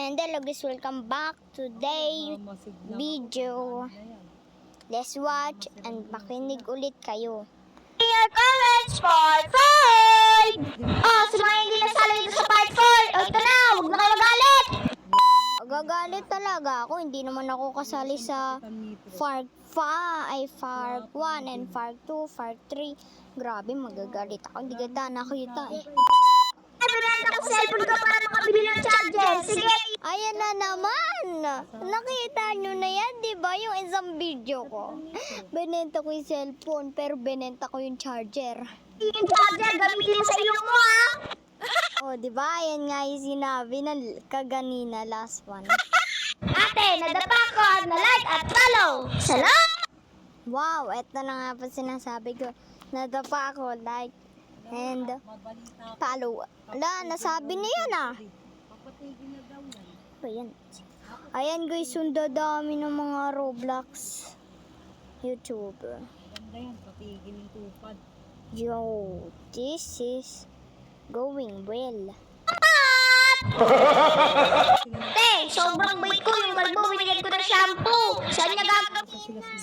And hello guys, welcome back to today's video. Let's watch and makinig ulit kayo. Your comments, part 5! Oh, sino mga hindi nasali dito sa part 4? O ito na, huwag na kayo magalit! Magagalit talaga ako, hindi naman ako kasali sa Farc 1 and Farc 2, Farc 3. Grabe, magagalit ako, hindi ganda nakita eh. Binenta ko cellphone ko para makabili ng charger. Sige! Ayan na naman! Nakita nyo na yan, di ba? Yung isang video ko. Binenta ko yung cellphone, pero binenta ko yung charger. Yung charger, gamitin mo sa ilong mo, ha? Oh, di ba? Ayan nga yung sinabi na kaganina, last one. Ate, nadapa ko at na-like at follow. Salamat! Wow, eto na nga pa sinasabi ko. Nadapa ko, like, and follow. Ala, nasabi niya na. Ayan. Ayan guys, sunda dami ng mga Roblox YouTuber. Yo, this is going well. Sobrang bait ko yung kalbo, binigyan ko ng shampoo.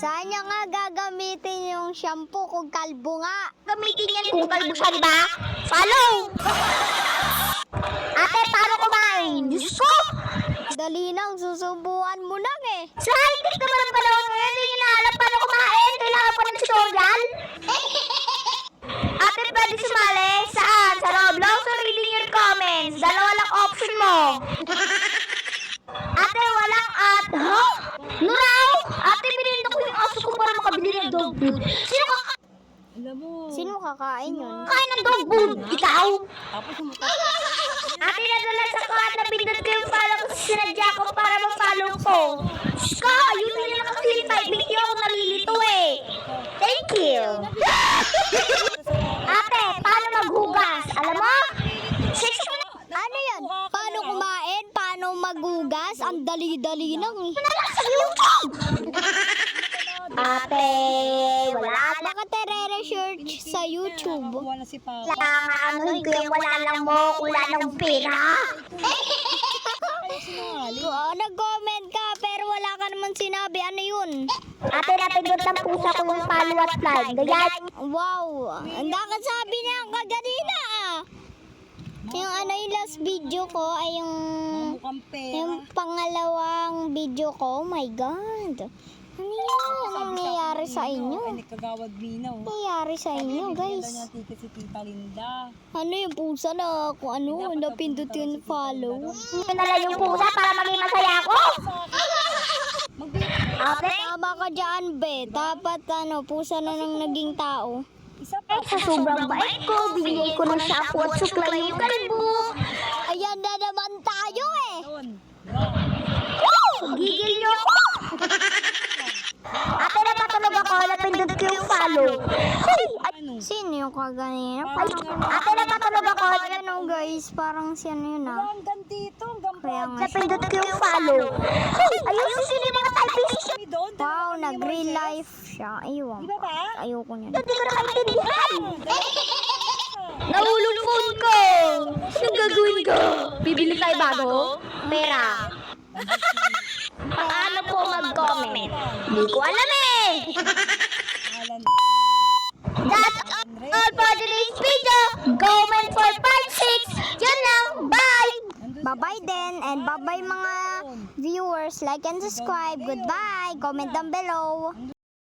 Saan niya nga gagamitin yung shampoo kung kalbo nga? Gamitin yan kung kalbo siya, diba? Follow! Ate, paano kumain? Diyos ko! Dali lang, susubuan mo lang eh. Sa high-tech naman ang panahon ngayon, hindi niyo naalam paano kumain. Kailangan pa ng tutorial. Ate, pwede sumali? Saan? Sa Roblox or reading your comments? Dalawa lang option mo. Ate, walang at... Huh? No! Ate, binili ko yung aso ko para makabili ng dog food. Sino kakain yun? Kain ng dog food! Ikaw! Ate, nadala sa ko at napindot ko yung follow ko sa sinadya ko para ma-follow ko. Ska, yun nila nakakilipay. Bigyan ako nalilito eh. Thank you! Ate, paano maghugas? Alam mo? Ano yan? Paano kumain? Paano maghugas? Ang dali-dali lang eh. Ate, wala na ka tere-research sa YouTube. Kailangan ko yung wala lang mo, wala ng pera. Nag-comment ka pero wala ka naman sinabi. Ano yun? Ate, napindot ng pusa ko yung follow at like. Ganyan. Wow, ang nakasabi niya kaganina ah. Yung yung last video ko ay yung pangalawang video ko. Oh my God. Ano yan? Anong nangyayari sa inyo? Nangyayari sa inyo, guys. Ano yung pusa na kung ano, napindot yung follow? Yun na lang yung pusa para maging masaya ako? Ate, tama ka dyan, be. Dapat pusa na nang naging tao. Sa sobrang bait ko, binigay ko ng shampoo at suklay yung kalbo. Ayan na naman tayo eh. Gigil niyo ako. Ate, napatulog ako, napindot ko yung follow. Sino yung kaganina? Ate, napatulog ako. Ano guys, parang si ano yun ah. Napindot ko yung follow. Ayun, sino yung mga typist? Wow, nag-real life siya. Ayoko niya. Hindi ko nakaintindihan. Nahulog phone ko. Anong gagawin ko? Bibili tayo bago? Pera. Paano po mag-comment? Hindi ko alam eh. That's all for today's video. Comment for part 6. Yan lang. Bye. Bye-bye then. And bye-bye mga viewers. Like and subscribe. Goodbye. Comment down below.